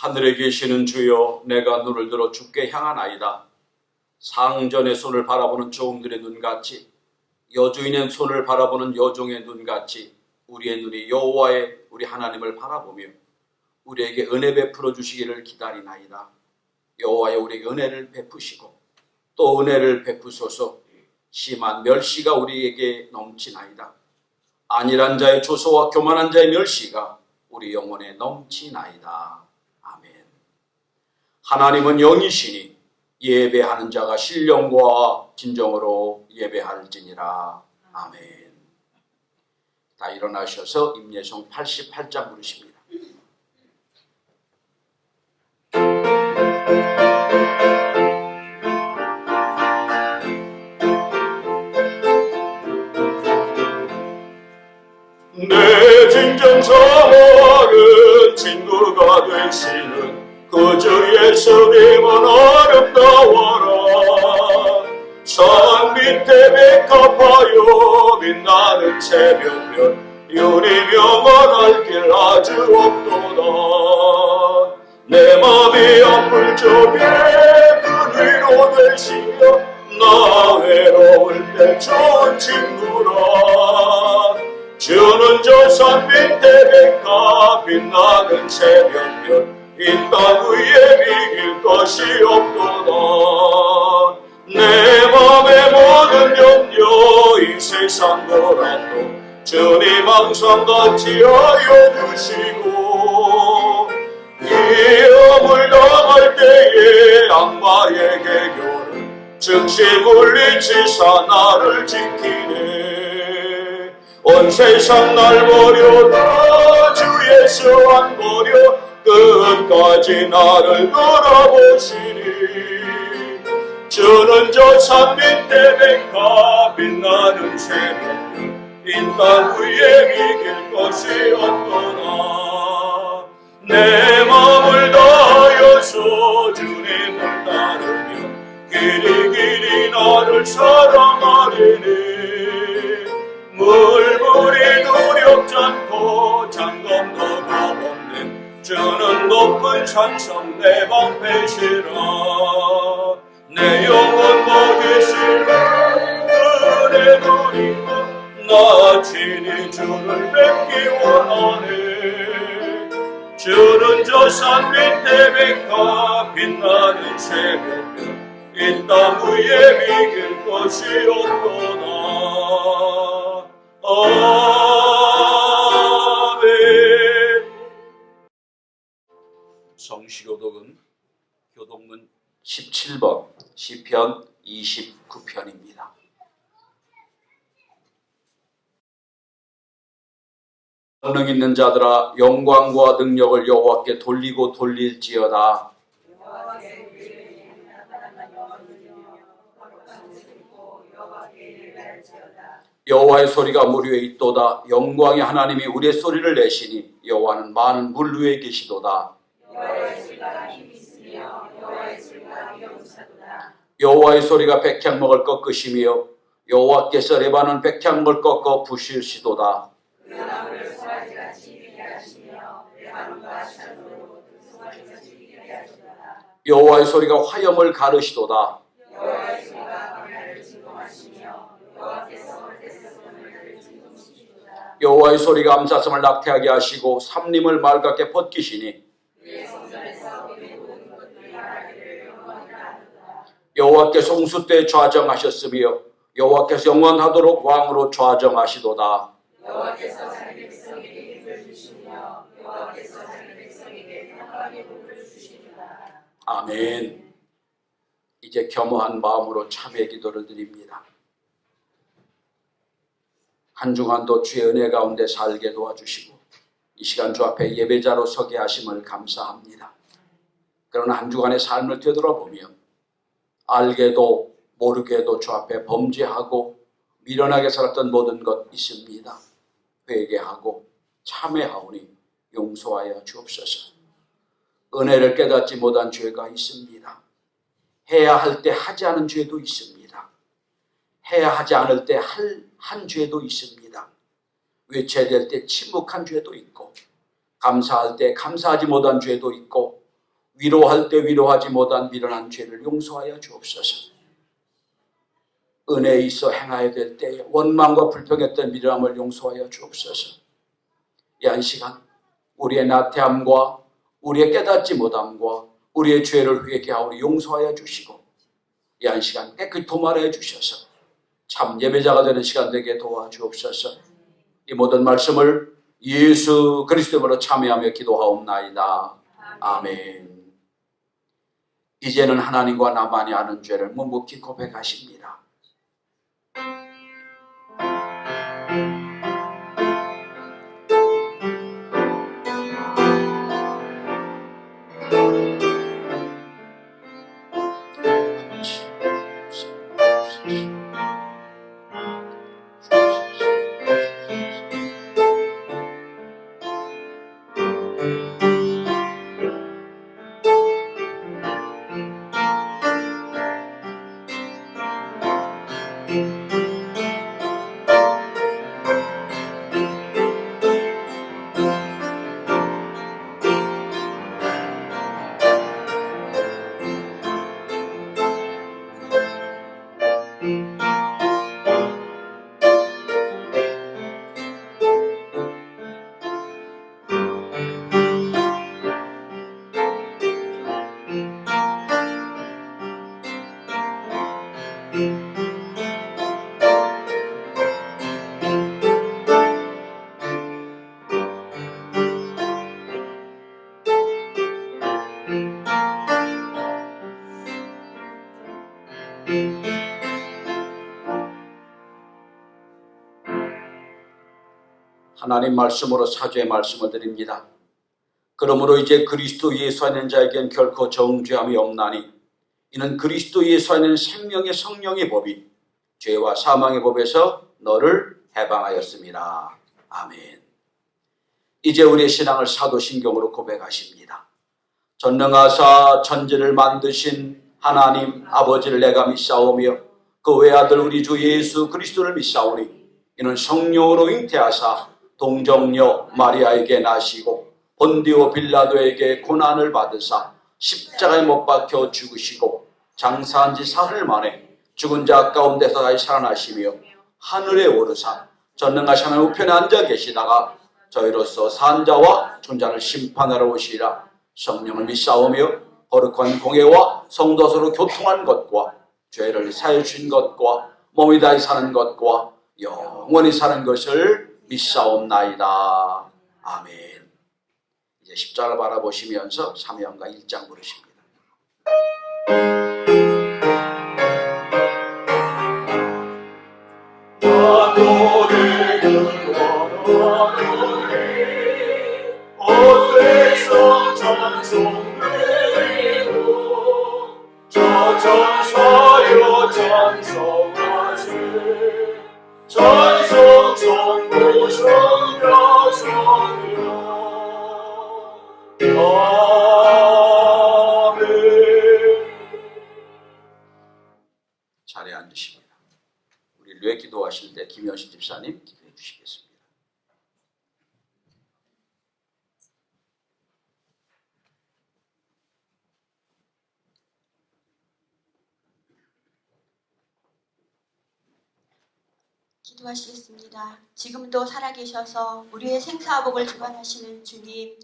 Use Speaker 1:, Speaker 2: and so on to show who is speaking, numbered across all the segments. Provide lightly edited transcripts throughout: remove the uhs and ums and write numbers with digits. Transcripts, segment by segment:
Speaker 1: 하늘에 계시는 주여, 내가 눈을 들어 주께 향하나이다. 상전의 손을 바라보는 종들의 눈같이, 여주인의 손을 바라보는 여종의 눈같이 우리의 눈이 여호와의 우리 하나님을 바라보며 우리에게 은혜 베풀어 주시기를 기다리나이다. 여호와여, 우리에게 은혜를 베푸시고 또 은혜를 베푸소서. 심한 멸시가 우리에게 넘치나이다. 안일한 자의 조소와 교만한 자의 멸시가 우리 영혼에 넘치나이다. 아멘. 하나님은 영이시니 예배하는 자가 신령과 진정으로 예배할지니라. 아멘. 다 일어나셔서 임예송 88장 부르십니다. 내 진정 사랑은 친구가 되시는 그 주의 성임은 아름다워라. 산 밑에 백합하여 빛나는 새벽별 윤이 명언할 길 아주 없도다. 내 맘이 아플 적에 그 위로 되시며 나 외로울 때 좋은 친구라. 주는 저 산 밑에 백합 빛나는 새벽별 이 땅 위에 비길 것이 없도다. 내 맘의 모든 염려 이 세상 보라도 주님 항상 같이 하여 주시고, 위험을 당할 때에 악마의 개교를 즉시 물리치사 나를 지키네. 온 세상 날 버려라 주 예수 안 버려 끝까지 나를 돌아보시니. 주는 저 산 밑에 백합 빛나는 새벽별 이 땅 위에 비길 것이 없도다. 내 마음을 다하여서 주님을 따르며 길이 나를 사랑하리니. 물불이 두렵지 않고 장검도 가없는 주는 높은 산성 내 방패시라. 내 영혼 먹이시라 은혜 누리고 나 친히 주를 뵙기 원하네. 주는 저 산 밑에 백합 빛나는 새벽별 이 땅 위에 비길 것이 없도다. 아멘. 성시교독은 교독문 17번 시편 29편입니다. 권능 있는 자들아, 영광과 능력을 여호와께 돌리고 돌릴지어다. 여호와의 소리가 물 위에 있도다. 영광의 하나님이 우리의 소리를 내시니 여호와는 많은 물 위에 계시도다. 여호와의 소리가 백향목을 꺾으시며 여호와께서 레바논 백향목을 꺾어 부시시도다. 여호와의 소리가 화염을 가르시도다. 여호와의 소리가 암사슴을 낙태하게 하시고 삼림을 맑게 벗기시니. 여호와께서 홍수 때 좌정하셨으며 여호와께서 영원하도록 왕으로 좌정하시도다. 여호와께서 자기 백성에게 힘을 주시며 여호와께서 자기 백성에게 평강의 복을 주시리라. 아멘. 이제 겸허한 마음으로 참회 기도를 드립니다. 한 주간도 주의 은혜 가운데 살게 도와주시고 이 시간 주 앞에 예배자로 서게 하심을 감사합니다. 그러나 한 주간의 삶을 되돌아보며 알게도 모르게도 주 앞에 범죄하고 미련하게 살았던 모든 것 있습니다. 회개하고 참회하오니 용서하여 주옵소서. 은혜를 깨닫지 못한 죄가 있습니다. 해야 할 때 하지 않은 죄도 있습니다. 해야 하지 않을 때 한 죄도 있습니다. 외쳐야 될 때 침묵한 죄도 있고 감사할 때 감사하지 못한 죄도 있고 위로할 때 위로하지 못한 미련한 죄를 용서하여 주옵소서. 은혜에 있어 행하여야 될 때에 원망과 불평했던 미련함을 용서하여 주옵소서. 이 한 시간 우리의 나태함과 우리의 깨닫지 못함과 우리의 죄를 회개하오니 용서하여 주시고 이 한 시간 깨끗이 도말해 주셔서 참 예배자가 되는 시간 되게 도와주옵소서. 이 모든 말씀을 예수 그리스도로 참여하며 기도하옵나이다. 아멘. 이제는 하나님과 나만이 아는 죄를 묵묵히 고백하십니다. 하나님 말씀으로 사죄의 말씀을 드립니다. 그러므로 이제 그리스도 예수 안에 있는 자에겐 결코 정죄함이 없나니 이는 그리스도 예수 안에 있는 생명의 성령의 법이 죄와 사망의 법에서 너를 해방하였습니다. 아멘. 이제 우리의 신앙을 사도신경으로 고백하십니다. 전능하사 천지를 만드신 하나님 아버지를 내가 믿사오며 그 외아들 우리 주 예수 그리스도를 믿사오니 이는 성령으로 잉태하사 동정녀 마리아에게 나시고 본디오 빌라도에게 고난을 받으사 십자가에 못 박혀 죽으시고 장사한 지 사흘 만에 죽은 자 가운데서 다시 살아나시며 하늘에 오르사 전능하신 하나님 우편에 앉아 계시다가 저희로서 산자와 존자를 심판하러 오시리라. 성령을 믿사오며 거룩한 공예와 성도서로 교통한 것과 죄를 사해 주신 것과 몸이 다히 사는 것과 영원히 사는 것을 믿사옵나이다. 아멘. 이제 십자가를 바라보시면서 사명가 1장 부르십니다.
Speaker 2: 너를 원하노니 온 백성 찬송되고 저 전사여 찬송하세 찬송 전부 성가성이라 아멘.
Speaker 1: 자리에 앉으십니다. 우리 뇌 기도하실 때 김현신 집사님 기도해 주시겠습니다.
Speaker 3: 기도하시겠습니다. 지금도 살아계셔서 우리의 생사복을 주관하시는 주님,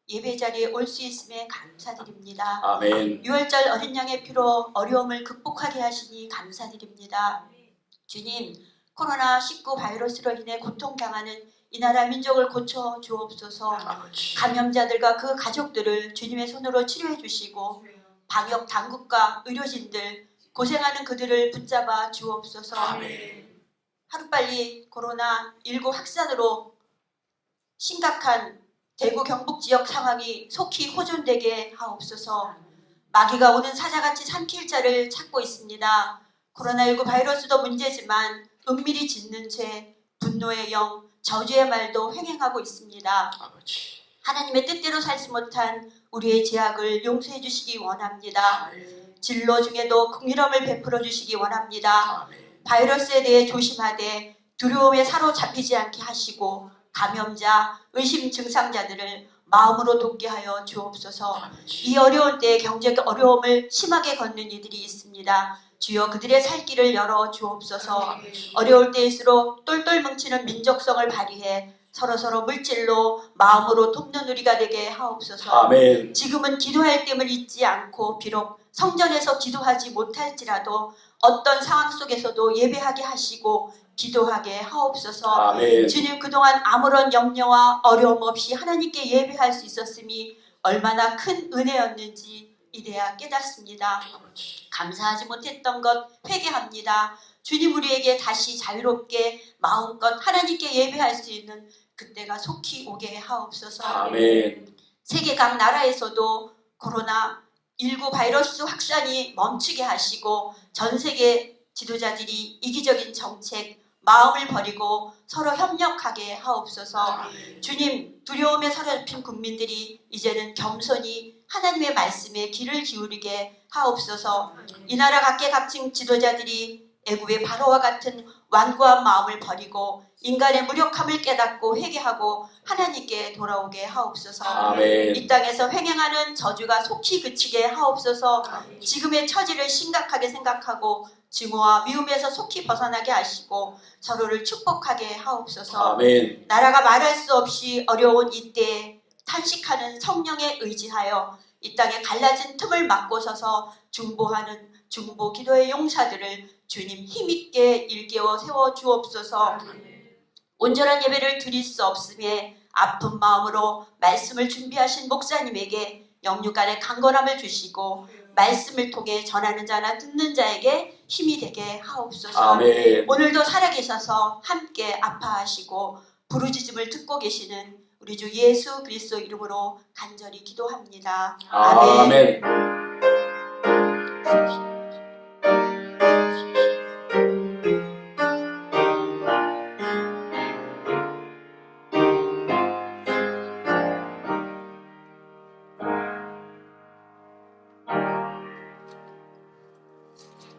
Speaker 3: 예배 자리에 올 수 있음에 감사드립니다.
Speaker 1: 아멘.
Speaker 3: 6월절 어린 양의 피로 어려움을 극복하게 하시니 감사드립니다. 주님, 코로나19 바이러스로 인해 고통당하는 이 나라 민족을 고쳐 주옵소서.
Speaker 1: 아버지.
Speaker 3: 감염자들과 그 가족들을 주님의 손으로 치료해 주시고 방역 당국과 의료진들 고생하는 그들을 붙잡아 주옵소서.
Speaker 1: 아멘.
Speaker 3: 하루빨리 코로나19 확산으로 심각한 대구 경북 지역 상황이 속히 호전되게 하옵소서. 마귀가 오는 사자같이 삼킬 자를 찾고 있습니다. 코로나19 바이러스도 문제지만 은밀히 짓는 죄, 분노의 영, 저주의 말도 횡행하고 있습니다.
Speaker 1: 아버지.
Speaker 3: 하나님의 뜻대로 살지 못한 우리의 죄악을 용서해 주시기 원합니다.
Speaker 1: 아멘.
Speaker 3: 진로 중에도 긍휼함을 베풀어 주시기 원합니다.
Speaker 1: 아멘.
Speaker 3: 바이러스에 대해 조심하되 두려움에 사로잡히지 않게 하시고 감염자, 의심 증상자들을 마음으로 돕게 하여 주옵소서. 이 어려운 때에 경제적 어려움을 심하게 겪는 이들이 있습니다. 주여 그들의 살 길을 열어 주옵소서. 어려울 때일수록 똘똘 뭉치는 민족성을 발휘해 서로서로 물질로 마음으로 돕는 우리가 되게 하옵소서.
Speaker 1: 아멘.
Speaker 3: 지금은 기도할 때를 잊지 않고 비록 성전에서 기도하지 못할지라도 어떤 상황 속에서도 예배하게 하시고 기도하게 하옵소서.
Speaker 1: 아멘.
Speaker 3: 주님, 그동안 아무런 염려와 어려움 없이 하나님께 예배할 수 있었음이 얼마나 큰 은혜였는지 이제야 깨닫습니다. 감사하지 못했던 것 회개합니다. 주님, 우리에게 다시 자유롭게 마음껏 하나님께 예배할 수 있는 그때가 속히 오게 하옵소서.
Speaker 1: 아멘.
Speaker 3: 세계 각 나라에서도 코로나19 바이러스 확산이 멈추게 하시고 전 세계 지도자들이 이기적인 정책, 마음을 버리고 서로 협력하게 하옵소서. 주님, 두려움에 사로잡힌 국민들이 이제는 겸손히 하나님의 말씀에 귀를 기울이게 하옵소서. 이 나라 각계각층 지도자들이 애굽의 바로와 같은 완고한 마음을 버리고 인간의 무력함을 깨닫고 회개하고 하나님께 돌아오게 하옵소서.
Speaker 1: 아멘.
Speaker 3: 이 땅에서 횡행하는 저주가 속히 그치게 하옵소서. 지금의 처지를 심각하게 생각하고 증오와 미움에서 속히 벗어나게 하시고 서로를 축복하게 하옵소서.
Speaker 1: 아멘.
Speaker 3: 나라가 말할 수 없이 어려운 이때에 탄식하는 성령에 의지하여 이 땅에 갈라진 틈을 막고 서서 중보하는 중보 기도의 용사들을 주님 힘있게 일깨워 세워 주옵소서. 온전한 예배를 드릴 수 없음에 아픈 마음으로 말씀을 준비하신 목사님에게 영육간의 강건함을 주시고 말씀을 통해 전하는 자나 듣는 자에게 힘이 되게 하옵소서.
Speaker 1: 아멘.
Speaker 3: 오늘도 살아계셔서 함께 아파하시고 부르짖음을 듣고 계시는 우리 주 예수 그리스도 이름으로 간절히 기도합니다.
Speaker 1: 아멘.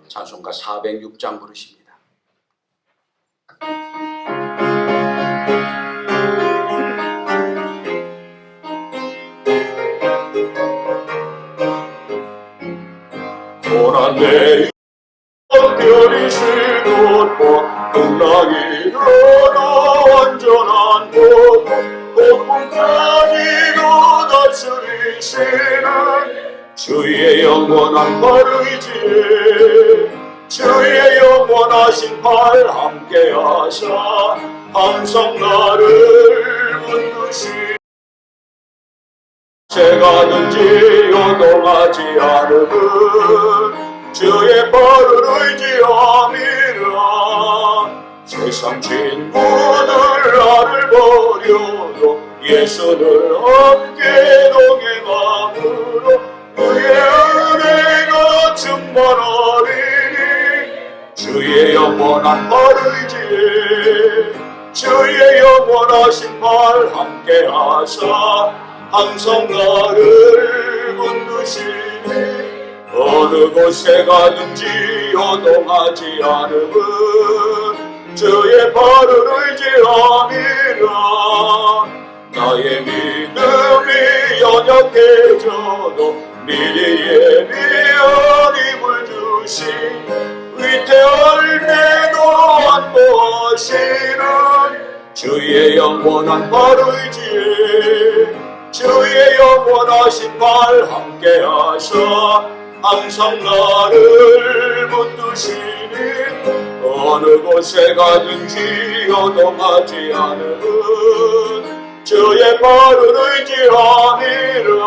Speaker 1: 찬송가 406장 부르십니다.
Speaker 2: 고난의 별이 실돋고 극락이 흘러도 완전한 보고 폭풍까지도 다스리시는 주의 영원한 팔 의지에 주의 영원하신 팔 함께하사 항상 나를 붙드시 제가든지 요동하지 않음은 주의 발을 의지함이라. 세상 친구들 나를 버려도 예수를 함께 동행함으로 그의 은혜가 충만하리니 주의 영원한 발 의지에 주의 영원하신 발 함께하사 항상 나를 붙드시니 어느 곳에 가든지 요동하지 않음은 주의 발을 의지함이라. 나의 믿음이 연약해져도 미리 예비한 힘을 주시 위태할 때도 안보하시는 주의 영원한 발 의지에 주의 영원하신 발 함께하사 항상 나를 붙드시니 어느 곳에 가든지 요동하지 않음은 주의 발을 의지함이라.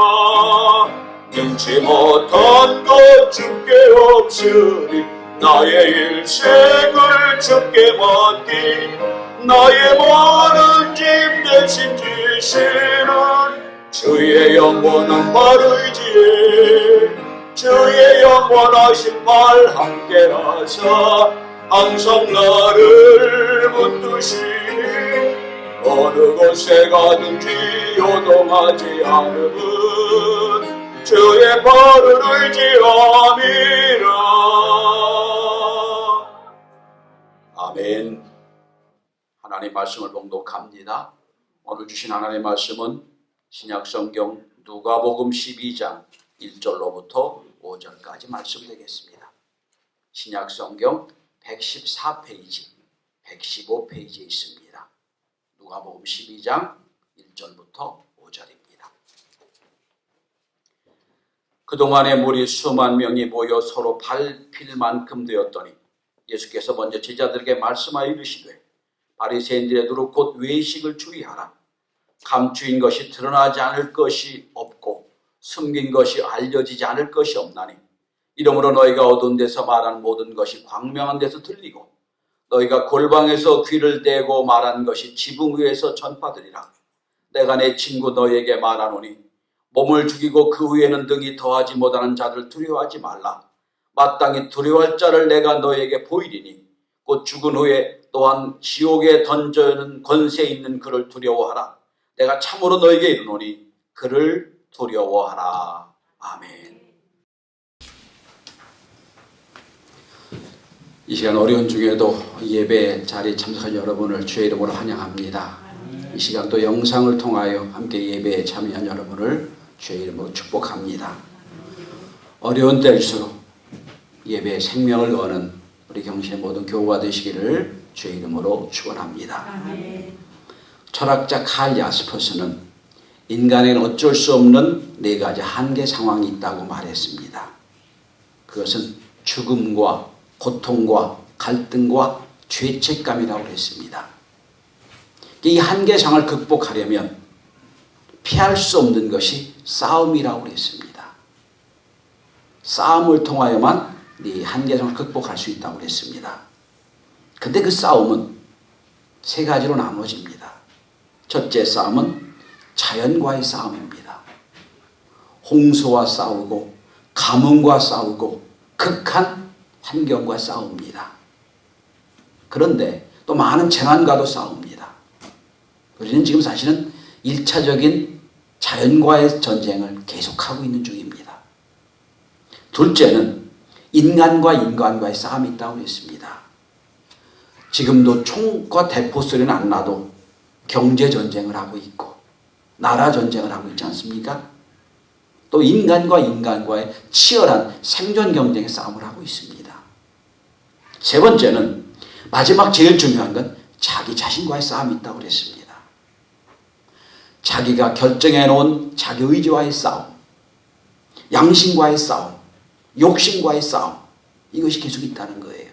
Speaker 2: 능치 못한 것 주께 없으리 나의 일생을 주께 맡기 나의 모든 짐 대신 지시는 주의 영원한 발 의지에 주의 영원하신 발 함께하사 항상 나를 붙드시니 어느 곳에 가든지 요동하지 않음은 주의 발을 의지함이라.
Speaker 1: 아멘. 하나님 말씀을 봉독합니다. 오늘 주신 하나님의 말씀은 신약성경 누가복음 12장 1절로부터 5절까지 말씀드리겠습니다. 신약성경 114페이지, 115페이지에 있습니다. 누가복음 12장 1절부터 5절입니다. 그동안에 무리 수만 명이 모여 서로 밟힐 만큼 되었더니 예수께서 먼저 제자들에게 말씀하여 이르시되 바리새인들의 두루 곧 외식을 주의하라. 감추인 것이 드러나지 않을 것이 없고 숨긴 것이 알려지지 않을 것이 없나니 이러므로 너희가 어두운 데서 말한 모든 것이 광명한 데서 들리고 너희가 골방에서 귀를 대고 말한 것이 지붕 위에서 전파되리라. 내가 내 친구 너희에게 말하노니 몸을 죽이고 그 후에는 등이 더하지 못하는 자들 두려워하지 말라. 마땅히 두려워할 자를 내가 너희에게 보이리니 곧 죽은 후에 또한 지옥에 던져는 권세 있는 그를 두려워하라. 내가 참으로 너희에게 이르노니 그를 두려워하라. 아멘. 이 시간 어려운 중에도 예배 자리에 참석한 여러분을 주의 이름으로 환영합니다. 이 시간 또 영상을 통하여 함께 예배에 참여한 여러분을 주의 이름으로 축복합니다. 어려운 때일수록 예배에 생명을 거는 우리 경신의 모든 교우가 되시기를 주의 이름으로 축원합니다. 철학자 칼 야스퍼스는 인간에는 어쩔 수 없는 4가지 한계 상황이 있다고 말했습니다. 그것은 죽음과 고통과 갈등과 죄책감이라고 했습니다. 이 한계 상황을 극복하려면 피할 수 없는 것이 싸움이라고 했습니다. 싸움을 통하여만 이 한계 상황을 극복할 수 있다고 했습니다. 근데 그 싸움은 3가지로 나눠집니다. 첫째 싸움은 자연과의 싸움입니다. 홍수와 싸우고 가뭄과 싸우고 극한 환경과 싸웁니다. 그런데 또 많은 재난과도 싸웁니다. 우리는 지금 사실은 1차적인 자연과의 전쟁을 계속하고 있는 중입니다. 둘째는 인간과 인간과의 싸움이 있다고 했습니다. 지금도 총과 대포 소리는 안 나도 경제 전쟁을 하고 있고 나라 전쟁을 하고 있지 않습니까? 또 인간과 인간과의 치열한 생존 경쟁의 싸움을 하고 있습니다. 세 번째는 마지막 제일 중요한 건 자기 자신과의 싸움이 있다고 그랬습니다. 자기가 결정해 놓은 자기 의지와의 싸움, 양심과의 싸움, 욕심과의 싸움, 이것이 계속 있다는 거예요.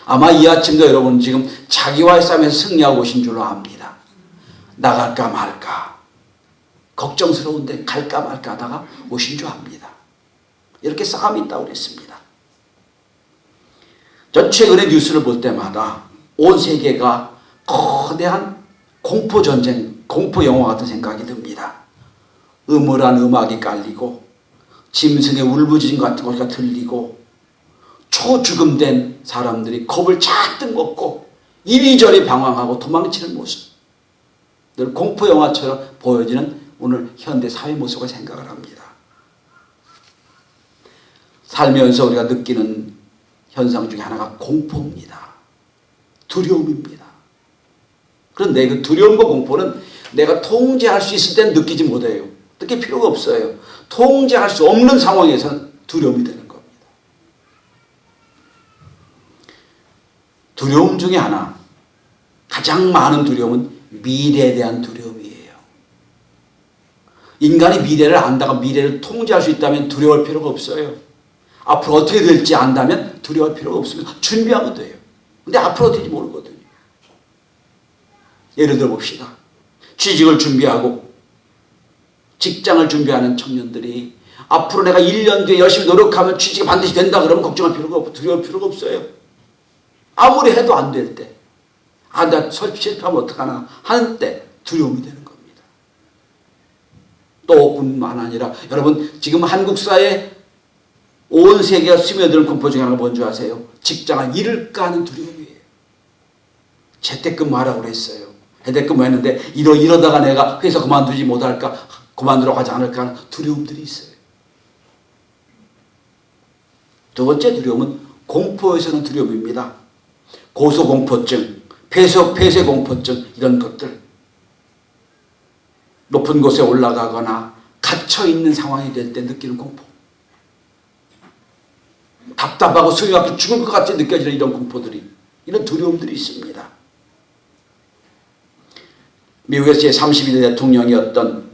Speaker 1: 아마 이 아침도 여러분 지금 자기와의 싸움에서 승리하고 오신 줄로 압니다. 나갈까 말까 걱정스러운데 갈까 말까 하다가 오신 줄 압니다. 이렇게 싸움이 있다고 그랬습니다. 전 최근에 뉴스를 볼 때마다 온 세계가 거대한 공포전쟁, 공포영화 같은 생각이 듭니다. 음울한 음악이 깔리고 짐승의 울부짖음 같은 것이 들리고 초죽음된 사람들이 겁을 잔뜩 먹고 이리저리 방황하고 도망치는 모습, 늘 공포영화처럼 보여지는 오늘 현대 사회 모습을 생각을 합니다. 살면서 우리가 느끼는 현상 중에 하나가 공포입니다. 두려움입니다. 그런데 그 두려움과 공포는 내가 통제할 수 있을 때는 느끼지 못해요. 느낄 필요가 없어요. 통제할 수 없는 상황에서는 두려움이 되는 겁니다. 두려움 중에 하나, 가장 많은 두려움은 미래에 대한 두려움이에요. 인간이 미래를 안다가 미래를 통제할 수 있다면 두려워할 필요가 없어요. 앞으로 어떻게 될지 안다면 두려워할 필요가 없습니다. 준비하면 돼요. 근데 앞으로 어떻게 될지 모르거든요. 예를 들어 봅시다. 취직을 준비하고 직장을 준비하는 청년들이 앞으로 내가 1년 뒤에 열심히 노력하면 취직이 반드시 된다 그러면 걱정할 필요가 없고 두려울 필요가 없어요. 아무리 해도 안 될 때, 나 실패하면 어떡하나 하는 때 두려움이 되는 겁니다. 또 뿐만 아니라 여러분 지금 한국 사회에 온 세계가 스며드는 공포 중에 하나가 뭔지 아세요? 직장을 잃을까 하는 두려움이에요. 재택근무하라고 그랬어요. 재택근무했는데 이러다가 내가 회사 그만두지 못할까, 그만두라고 하지 않을까 하는 두려움들이 있어요. 두 번째 두려움은 공포에서는 두려움입니다. 고소공포증, 폐쇄공포증 이런 것들. 높은 곳에 올라가거나 갇혀있는 상황이 될 때 느끼는 공포. 답답하고 수위가 죽을 것 같이 느껴지는 이런 공포들이, 이런 두려움들이 있습니다. 미국의 제32대 대통령이었던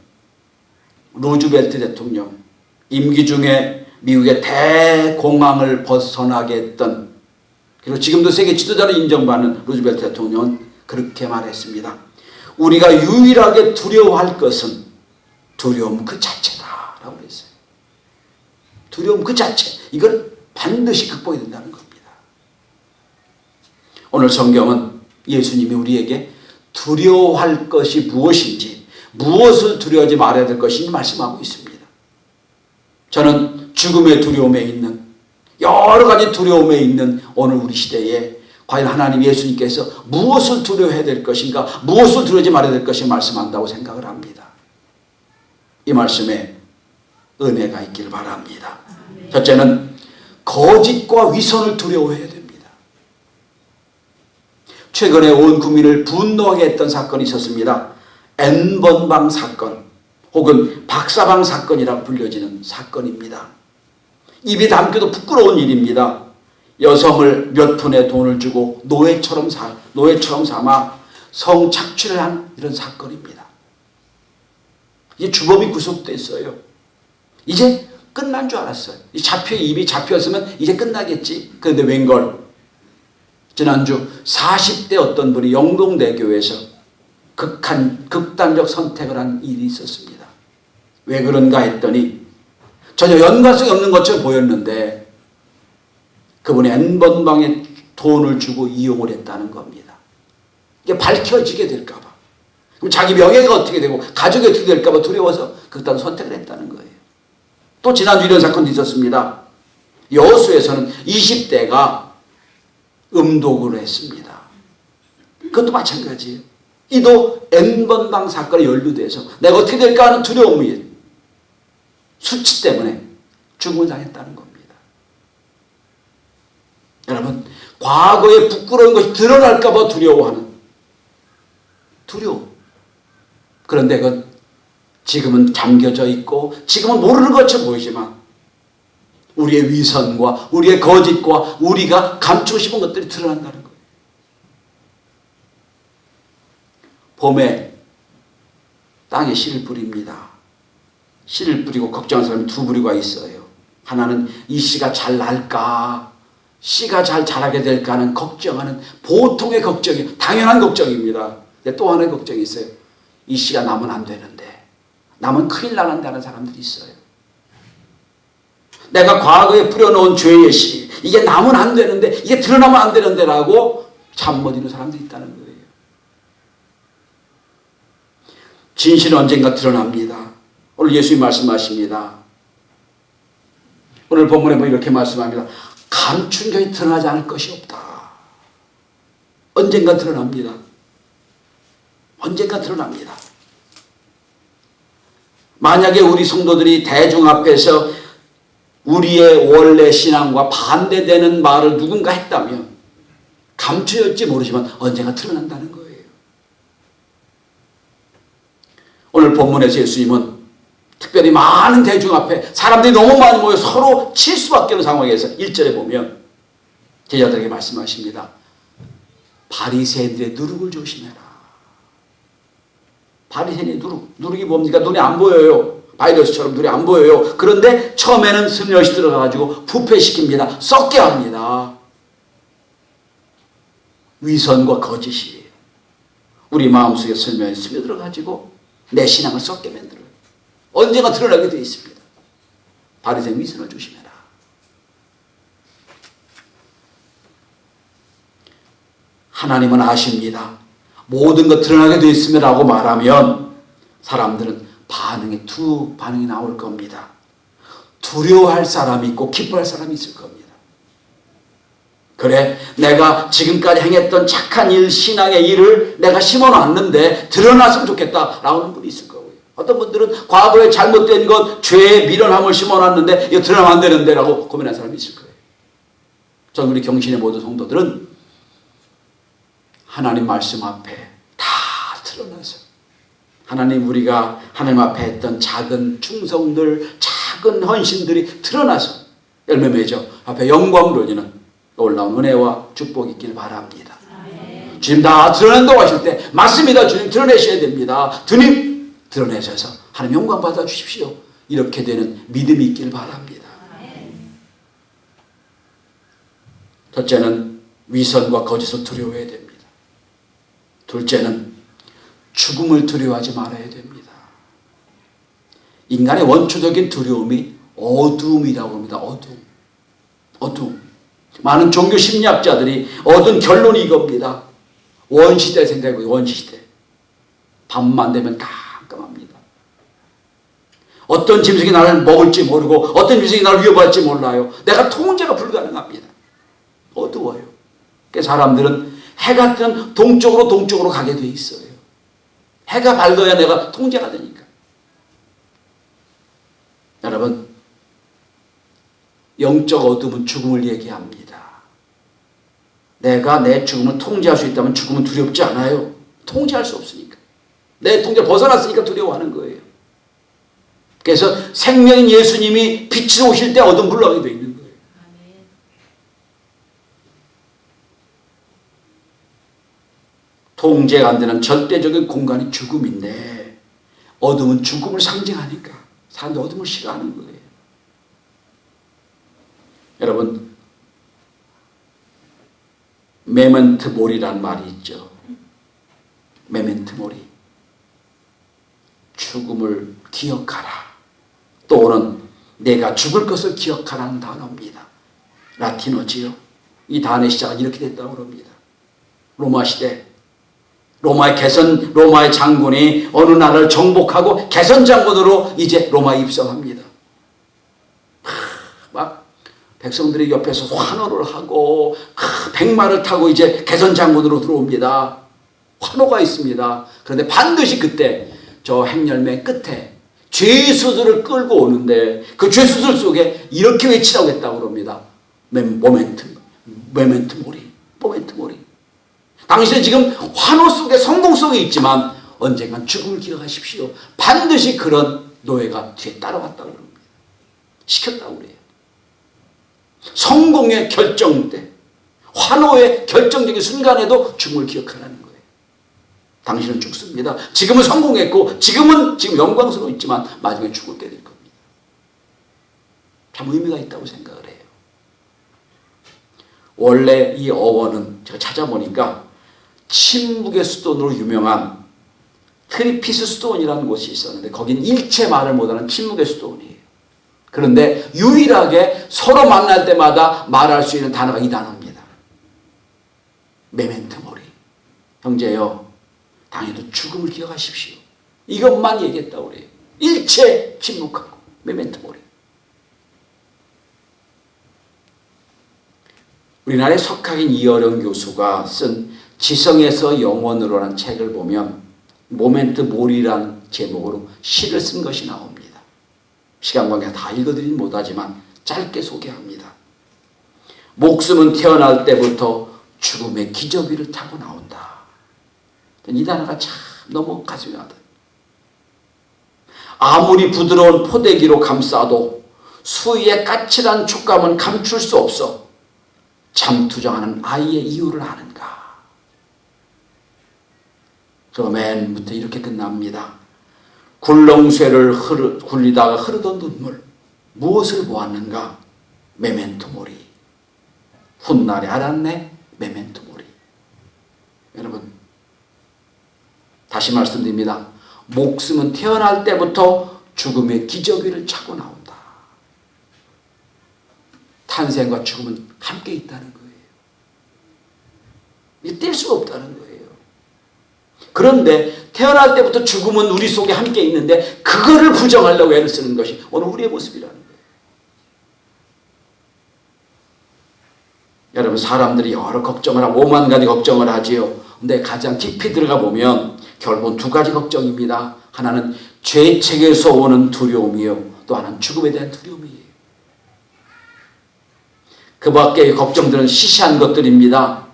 Speaker 1: 루즈벨트 대통령, 임기 중에 미국의 대공황을 벗어나게 했던, 그리고 지금도 세계 지도자로 인정받는 루즈벨트 대통령은 그렇게 말했습니다. 우리가 유일하게 두려워할 것은 두려움 그 자체다라고 했어요. 두려움 그 자체, 이걸 반드시 극복해야 된다는 겁니다. 오늘 성경은 예수님이 우리에게 두려워할 것이 무엇인지, 무엇을 두려워하지 말아야 될 것인지 말씀하고 있습니다. 저는 죽음의 두려움에 있는, 여러 가지 두려움에 있는 오늘 우리 시대에 과연 하나님 예수님께서 무엇을 두려워해야 될 것인가, 무엇을 두려워하지 말아야 될 것인가 말씀한다고 생각을 합니다. 이 말씀에 은혜가 있길 바랍니다. 첫째는 거짓과 위선을 두려워해야 됩니다. 최근에 온 국민을 분노하게 했던 사건이 있었습니다. N번방 사건, 혹은 박사방 사건이라고 불려지는 사건입니다. 입이 담겨도 부끄러운 일입니다. 여성을 몇 푼의 돈을 주고 노예처럼 삼아 성착취를 한 이런 사건입니다. 이제 주범이 구속됐어요. 이제 끝난 줄 알았어요. 입이 잡혔으면 이제 끝나겠지. 그런데 웬걸, 지난주 40대 어떤 분이 영동대교에서 극단적 선택을 한 일이 있었습니다. 왜 그런가 했더니 전혀 연관성이 없는 것처럼 보였는데 그분이 N번방에 돈을 주고 이용을 했다는 겁니다. 이게 밝혀지게 될까 봐. 그럼 자기 명예가 어떻게 되고 가족이 어떻게 될까 봐 두려워서 극단 선택을 했다는 거예요. 또 지난주 이런 사건도 있었습니다. 여수에서는 20대가 음독을 했습니다. 그것도 마찬가지예요. 이도 N번방 사건에 연루돼서 내가 어떻게 될까 하는 두려움이, 수치 때문에 죽음을 당했다는 겁니다. 여러분, 과거에 부끄러운 것이 드러날까 봐 두려워하는 두려움. 그런데 그건 지금은 잠겨져 있고 지금은 모르는 것처럼 보이지만 우리의 위선과 우리의 거짓과 우리가 감추고 싶은 것들이 드러난다는 거예요. 봄에 땅에 씨를 뿌립니다. 씨를 뿌리고 걱정하는 사람이 두 부류가 있어요. 하나는 이 씨가 잘 날까, 씨가 잘 자라게 될까 하는 걱정하는 보통의 걱정이, 당연한 걱정입니다. 근데 또 하나의 걱정이 있어요. 이 씨가 나면 안 되는데, 나면 큰일 나는다는 사람들이 있어요. 내가 과거에 뿌려놓은 죄의 씨, 이게 나면 안 되는데, 이게 드러나면 안 되는데 라고 잠 못 이루는 사람들이 있다는 거예요. 진실은 언젠가 드러납니다. 오늘 예수님 말씀하십니다. 오늘 본문에 보면 이렇게 말씀합니다. 감춘 것이 드러나지 않을 것이 없다. 언젠가 드러납니다. 언젠가 드러납니다. 만약에 우리 성도들이 대중 앞에서 우리의 원래 신앙과 반대되는 말을 누군가 했다면 감추었지 모르지만 언젠가 드러난다는 거예요. 오늘 본문에서 예수님은 특별히 많은 대중 앞에 사람들이 너무 많이 모여 서로 칠 수밖에 없는 상황에서 1절에 보면 제자들에게 말씀하십니다. 바리새인들의 누룩을 조심해라. 바리새인의 누룩이 뭡니까? 눈에 안 보여요. 바이러스처럼 눈에 안 보여요. 그런데 처음에는 슬며시 들어가가지고 부패시킵니다. 썩게 합니다. 위선과 거짓이 우리 마음속에 슬며시 스며들어가지고 내 신앙을 썩게 만들어요. 언젠가 드러나게 되어 있습니다. 바리새인 위선을 조심해라. 하나님은 아십니다. 모든 것 드러나게 되어 있음이라고 말하면 사람들은 두 반응이 나올 겁니다. 두려워할 사람이 있고 기뻐할 사람이 있을 겁니다. 그래, 내가 지금까지 행했던 착한 일, 신앙의 일을 내가 심어놨는데 드러났으면 좋겠다 라는 분이 있을 거고요. 어떤 분들은 과거에 잘못된 것, 죄의 미련함을 심어놨는데 이거 드러나면 안 되는데 라고 고민하는 사람이 있을 거예요. 전 우리 경신의 모든 성도들은 하나님 말씀 앞에 다 드러나서 하나님, 우리가 하나님 앞에 했던 작은 충성들, 작은 헌신들이 드러나서 열매 맺어 앞에 영광 돌리는 놀라운 은혜와 축복이 있길 바랍니다. 주님 다 드러낸다고 하실 때 맞습니다. 주님 드러내셔야 됩니다. 주님 드러내셔서 하나님 영광 받아 주십시오. 이렇게 되는 믿음이 있길 바랍니다. 첫째는 위선과 거짓을 두려워해야 됩니다. 둘째는 죽음을 두려워하지 말아야 됩니다. 인간의 원초적인 두려움이 어두움이라고 합니다. 어두움. 많은 종교 심리학자들이 얻은 결론이 이겁니다. 원시대 생각해보세요. 원시대. 밤만 되면 깜깜합니다. 어떤 짐승이 나를 먹을지 모르고 어떤 짐승이 나를 위협할지 몰라요. 내가 통제가 불가능합니다. 어두워요. 그래서 사람들은 해가 뜨면 동쪽으로 가게 돼 있어요. 해가 밝아야 내가 통제가 되니까. 여러분, 영적 어둠은 죽음을 얘기합니다. 내가 내 죽음을 통제할 수 있다면 죽음은 두렵지 않아요. 통제할 수 없으니까. 내 통제를 벗어났으니까 두려워하는 거예요. 그래서 생명인 예수님이 빛으로 오실 때 어둠 물러가게 되어 있는 거예요. 통제가 안 되는 절대적인 공간이 죽음인데 어둠은 죽음을 상징하니까 사람들이 어둠을 싫어하는 거예요. 여러분, 메멘트 모리라는 말이 있죠. 메멘트 모리. 죽음을 기억하라. 또는 내가 죽을 것을 기억하라는 단어입니다. 라틴어지요. 이 단어의 시작은 이렇게 됐다고 합니다. 로마 시대 로마의 장군이 어느 나라를 정복하고 개선 장군으로 이제 로마에 입성합니다. 막 백성들이 옆에서 환호를 하고 백마를 타고 이제 개선 장군으로 들어옵니다. 환호가 있습니다. 그런데 반드시 그때 저 행렬매 끝에 죄수들을 끌고 오는데 그 죄수들 속에 이렇게 외치라고 했다고 합니다. 모멘트 모리. 당신은 지금 환호 속에 성공 속에 있지만 언젠간 죽음을 기억하십시오. 반드시 그런 노예가 뒤에 따라왔다고 합니다. 시켰다고 그래요. 성공의 결정 때, 환호의 결정적인 순간에도 죽음을 기억하라는 거예요. 당신은 죽습니다. 지금은 성공했고 지금 영광스러워 있지만 마지막에 죽을 때 될 겁니다. 참 의미가 있다고 생각을 해요. 원래 이 어원은 제가 찾아보니까 침묵의 수도원으로 유명한 트리피스 수도원이라는 곳이 있었는데 거긴 일체 말을 못하는 침묵의 수도원이에요. 그런데 유일하게 서로 만날 때마다 말할 수 있는 단어가 이 단어입니다. 메멘토 모리. 형제여, 당연히 죽음을 기억하십시오. 이것만 얘기했다고 그래요. 일체 침묵하고 메멘토 모리. 우리나라의 석학인 이어령 교수가 쓴 지성에서 영원으로라는 책을 보면 모멘트 모리라는 제목으로 시를 쓴 것이 나옵니다. 시간 관계가 다 읽어드리진 못하지만 짧게 소개합니다. 목숨은 태어날 때부터 죽음의 기저귀를 타고 나온다. 이 단어가 참 너무 가슴이 와닿아요. 아무리 부드러운 포대기로 감싸도 수위의 까칠한 촉감은 감출 수 없어 잠투정하는 아이의 이유를 아는가. 저 맨부터 이렇게 끝납니다. 굴렁쇠를 굴리다가 흐르던 눈물, 무엇을 보았는가? 메멘토 모리. 훗날에 알았네? 메멘토 모리. 여러분, 다시 말씀드립니다. 목숨은 태어날 때부터 죽음의 기저귀를 차고 나온다. 탄생과 죽음은 함께 있다는 거예요. 이게 뗄 수가 없다는 거예요. 그런데 태어날 때부터 죽음은 우리 속에 함께 있는데 그거를 부정하려고 애를 쓰는 것이 오늘 우리의 모습이라는 거예요. 여러분, 사람들이 여러 걱정을 하고 5만 가지 걱정을 하지요. 근데 가장 깊이 들어가 보면 결국은 두 가지 걱정입니다. 하나는 죄책에서 오는 두려움이요, 또 하나는 죽음에 대한 두려움이에요. 그 밖의 걱정들은 시시한 것들입니다.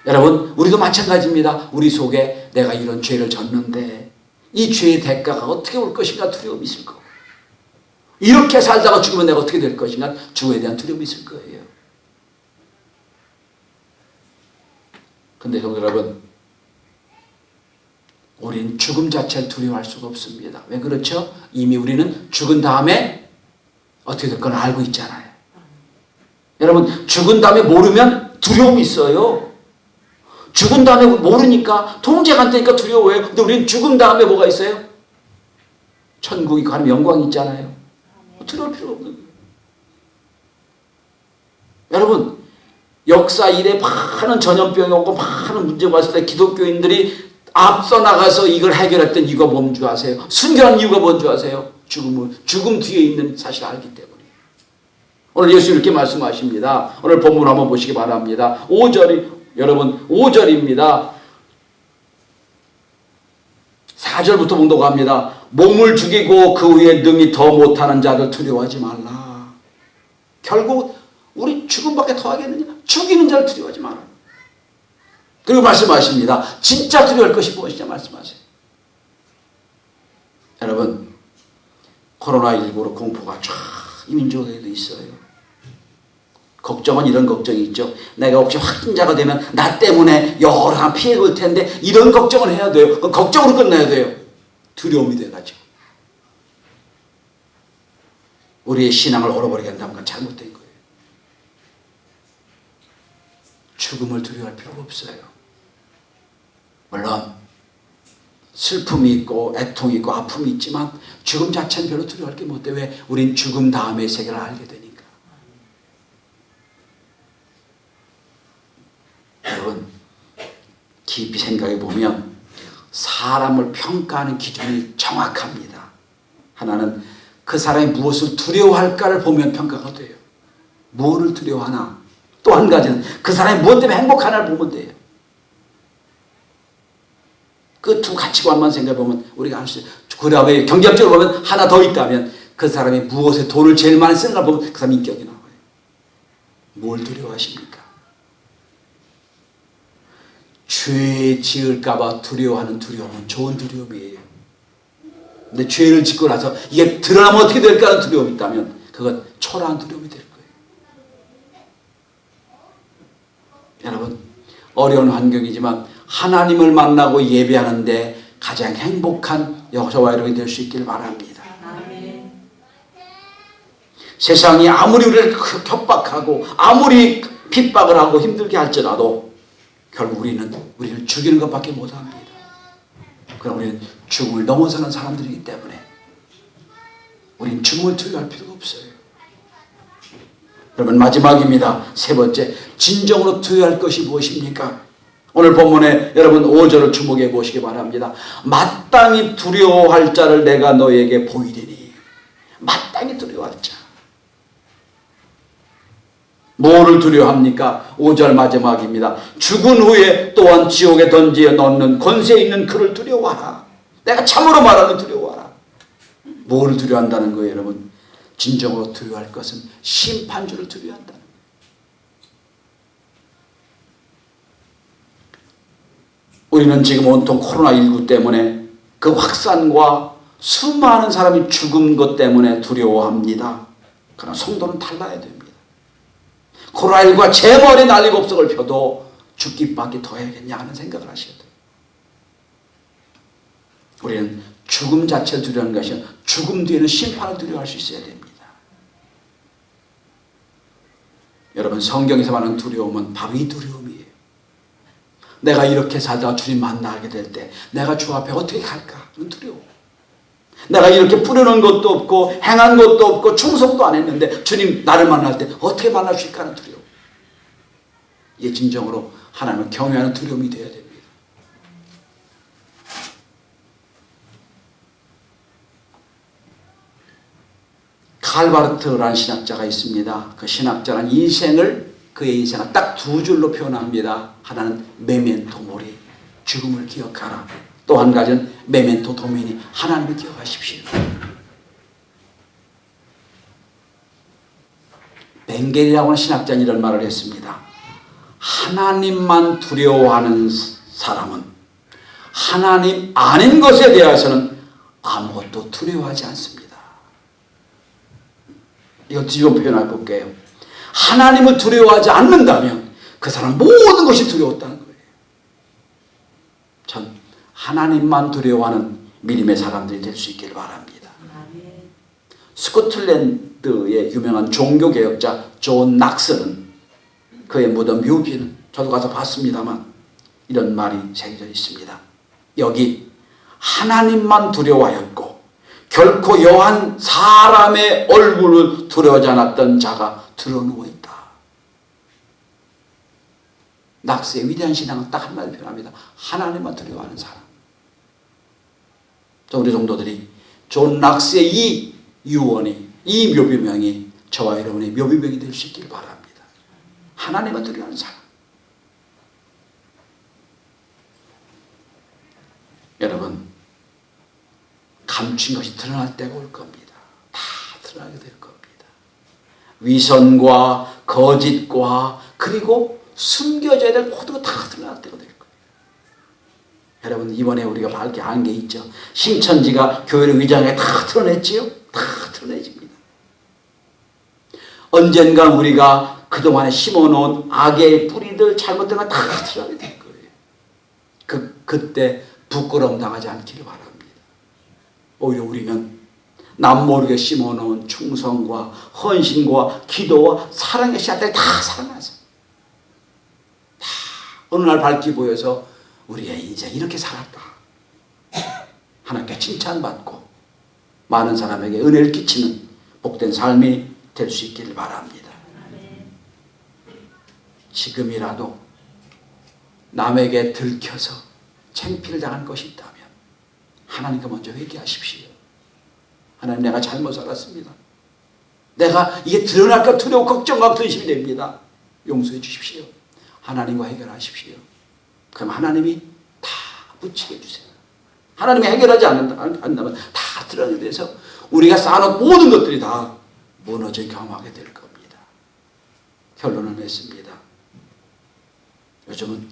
Speaker 1: 여러분, 우리도 마찬가지입니다. 우리 속에 내가 이런 죄를 졌는데 이 죄의 대가가 어떻게 올 것인가 두려움이 있을 거고, 이렇게 살다가 죽으면 내가 어떻게 될 것인가 죽음에 대한 두려움이 있을 거예요. 근데 성도 여러분, 우리는 죽음 자체를 두려워할 수가 없습니다. 왜 그렇죠? 이미 우리는 죽은 다음에 어떻게 될 건 알고 있잖아요. 여러분, 죽은 다음에 모르면 두려움이 있어요. 죽은 다음에 모르니까, 통제가 안 되니까 두려워해요. 근데 우리는 죽은 다음에 뭐가 있어요? 천국이 가는 영광이 있잖아요. 두려울 필요가 없는 거예요. 여러분, 역사 이래 많은 전염병이 오고 많은 문제가 왔을 때 기독교인들이 앞서 나가서 이걸 해결했던 이유가 뭔 줄 아세요? 순교한 이유가 뭔 줄 아세요? 죽음 뒤에 있는 사실을 알기 때문에. 오늘 예수 이렇게 말씀하십니다. 오늘 본문 한번 보시기 바랍니다. 5절이 여러분 5절입니다. 4절부터 봉독합니다. 몸을 죽이고 그 위에 능히 더 못하는 자들 두려워하지 말라. 결국 우리 죽음밖에 더 하겠느냐? 죽이는 자를 두려워하지 마라. 그리고 말씀하십니다. 진짜 두려워할 것이 무엇이냐 말씀하세요. 여러분, 코로나19로 공포가 쫙 이 민족에도 있어요. 걱정은 이런 걱정이 있죠. 내가 혹시 확진자가 되면 나 때문에 여러 피해가 올 텐데 이런 걱정을 해야 돼요. 걱정으로 끝나야 돼요. 두려움이 돼가지고. 우리의 신앙을 얼어버리게 한다는 건 잘못된 거예요. 죽음을 두려워할 필요가 없어요. 물론 슬픔이 있고 애통이 있고 아픔이 있지만 죽음 자체는 별로 두려워할 게 못 돼. 왜? 우린 죽음 다음의 세계를 알게 되니까. 여러분, 깊이 생각해 보면 사람을 평가하는 기준이 정확합니다. 하나는 그 사람이 무엇을 두려워할까를 보면 평가가 돼요. 무엇을 두려워하나? 또 한 가지는 그 사람이 무엇 때문에 행복하나를 보면 돼요. 그 두 가치관만 생각해 보면 우리가 알 수 있어요. 그 다음에 경제학적으로 보면 하나 더 있다면 그 사람이 무엇에 돈을 제일 많이 쓰는가 보면 그 사람 인격이 나와요. 뭘 두려워하십니까? 죄 지을까봐 두려워하는 두려움은 좋은 두려움이에요. 근데 죄를 짓고 나서 이게 드러나면 어떻게 될까 하는 두려움이 있다면 그건 초라한 두려움이 될 거예요. 여러분, 어려운 환경이지만 하나님을 만나고 예배하는데 가장 행복한 저와 여러분이 될 수 있기를 바랍니다. 아멘. 세상이 아무리 우리를 협박하고 아무리 핍박을 하고 힘들게 할지라도 결국 우리를 죽이는 것밖에 못합니다. 그럼 우리는 죽음을 넘어서는 사람들이기 때문에 우리는 죽음을 두려워할 필요가 없어요. 여러분, 마지막입니다. 세 번째, 진정으로 두려워할 것이 무엇입니까? 오늘 본문에 여러분 5절을 주목해 보시기 바랍니다. 마땅히 두려워할 자를 내가 너에게 보이리니. 마땅히 두려워할 자. 뭐를 두려워합니까? 5절 마지막입니다. 죽은 후에 또한 지옥에 던지어 넣는 권세 있는 그를 두려워하라. 내가 참으로 말하면 두려워하라. 뭐를 두려워한다는 거예요, 여러분? 진정으로 두려워할 것은 심판주를 두려워한다는 거예요. 우리는 지금 온통 코로나19 때문에 그 확산과 수많은 사람이 죽은 것 때문에 두려워합니다. 그러나 성도는 달라야 됩니다. 코로나19가 제 머리에 난리법석을 펴도 죽기밖에 더 해야겠냐 하는 생각을 하셔야 돼요. 우리는 죽음 자체를 두려워하는 것이 아니라 죽음 뒤에는 심판을 두려워할 수 있어야 됩니다. 여러분, 성경에서 말하는 두려움은 바로 이 두려움이에요. 내가 이렇게 살다가 주님 만나게 될 때 내가 주 앞에 어떻게 갈까? 그런 두려움. 내가 이렇게 뿌려놓은 것도 없고 행한 것도 없고 충성도 안 했는데 주님 나를 만날 때 어떻게 만날 수 있을까 하는 두려움. 이게 진정으로 하나님을 경외하는 두려움이 되어야 됩니다. 칼바르트라는 신학자가 있습니다. 그 신학자는 그의 인생을 딱 두 줄로 표현합니다. 하나는 메멘토 모리, 죽음을 기억하라. 또 한 가지는 메멘토 도미니, 하나님을 기억하십시오. 벵겔이라고 하는 신학자는 이런 말을 했습니다. 하나님만 두려워하는 사람은 하나님 아닌 것에 대해서는 아무것도 두려워하지 않습니다. 이거 뒤집어 표현해 볼게요. 하나님을 두려워하지 않는다면 그 사람 모든 것이 두려웠다는 거예요. 전 하나님만 두려워하는 믿음의 사람들이 될 수 있기를 바랍니다. 스코틀랜드의 유명한 종교개혁자 존 낙스는 그의 무덤 묘비는 저도 가서 봤습니다만 이런 말이 새겨져 있습니다. 여기 하나님만 두려워하였고 결코 여한 사람의 얼굴을 두려워하지 않았던 자가 드러누워 있다. 낙스의 위대한 신앙은 딱 한마디로 표현합니다. 하나님만 두려워하는 사람. 우리 성도들이 존 낙스의 이 유언이, 이 묘비명이 저와 여러분의 묘비명이 될 수 있기를 바랍니다. 하나님만 두려워하는 사람. 여러분, 감춘 것이 드러날 때가 올 겁니다. 다 드러나게 될 겁니다. 위선과 거짓과 그리고 숨겨져야 될 모든 거 다 드러날 때가 될 거예요. 여러분, 이번에 우리가 밝게 한 게 있죠. 신천지가 교회를 위장해 다 드러냈지요? 다 드러내집니다. 언젠가 우리가 그동안에 심어놓은 악의 뿌리들, 잘못된 거 다 드러나게 될 거예요. 그때 부끄러움 당하지 않기를 바랍니다. 오히려 우리는 남 모르게 심어놓은 충성과 헌신과 기도와 사랑의 씨앗들이 다 살아나서 다 어느 날 밝게 보여서 우리의 인생 이렇게 살았다. 하나님께 칭찬받고 많은 사람에게 은혜를 끼치는 복된 삶이 될 수 있기를 바랍니다. 지금이라도 남에게 들켜서 창피를 당할 것이 있다면 하나님께 먼저 회개하십시오. 하나님, 내가 잘못 살았습니다. 내가 이게 드러날까 두려워 걱정과 근심이 됩니다. 용서해 주십시오. 하나님과 해결하십시오. 그럼 하나님이 다 붙이게 해주세요. 하나님이 해결하지 않는다면 다 드러나게 돼서 우리가 쌓아놓은 모든 것들이 다 무너져 경험하게 될 겁니다. 결론을 냈습니다. 요즘은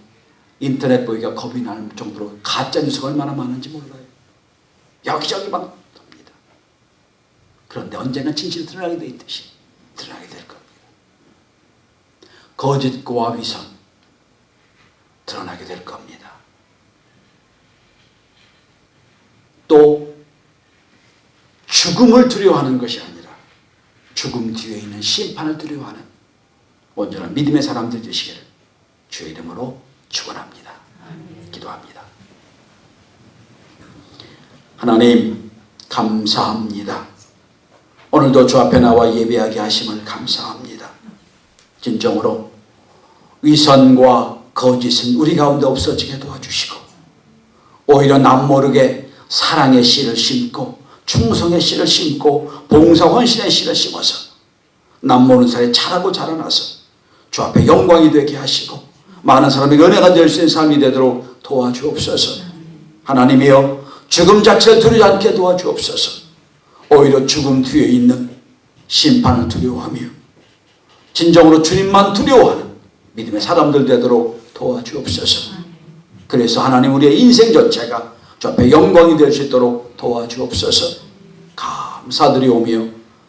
Speaker 1: 인터넷 보기가 겁이 나는 정도로 가짜 뉴스가 얼마나 많은지 몰라요. 여기저기 막 납니다. 그런데 언젠가 진실이 드러나게 돼 있듯이 드러나게 될 겁니다. 거짓과 위선 드러나게 될 겁니다. 또 죽음을 두려워하는 것이 아니라 죽음 뒤에 있는 심판을 두려워하는 온전한 믿음의 사람들 되시기를 주의 이름으로 축원합니다. 기도합니다. 하나님, 감사합니다. 오늘도 주 앞에 나와 예배하게 하심을 감사합니다. 진정으로 위선과 거짓은 우리 가운데 없어지게 도와주시고 오히려 남모르게 사랑의 씨를 심고 충성의 씨를 심고 봉사 헌신의 씨를 심어서 남모르는 사이에 자라고 자라나서 주 앞에 영광이 되게 하시고 많은 사람에게 은혜가 될 수 있는 삶이 되도록 도와주옵소서. 하나님이여, 죽음 자체를 두려워하지 않게 도와주옵소서. 오히려 죽음 뒤에 있는 심판을 두려워하며 진정으로 주님만 두려워하는 믿음의 사람들 되도록 도와주옵소서. 그래서 하나님, 우리의 인생 전체가 주 앞에 영광이 될 수 있도록 도와주옵소서. 감사드리오며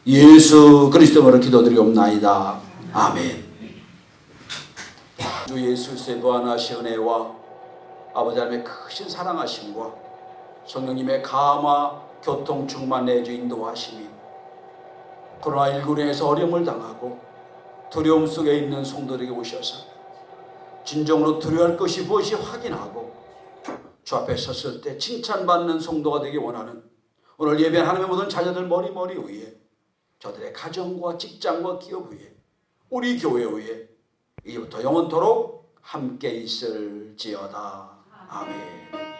Speaker 1: 예수 그리스도로 기도드리옵나이다. 아멘. 주 예수의 무한하신 은혜와 아버지 하나님의 크신 사랑하심과 성령님의 감화 교통 충만 내주 인도하심이 코로나19로 인해서 어려움을 당하고 두려움 속에 있는 성도들에게 오셔서 진정으로 두려워할 것이 무엇이 확인하고 주 앞에 섰을 때 칭찬받는 성도가 되기 원하는 오늘 예배한 하나님의 모든 자녀들 머리 위에 저들의 가정과 직장과 기업 위에 우리 교회 위에 이제부터 영원토록 함께 있을지어다. 아멘.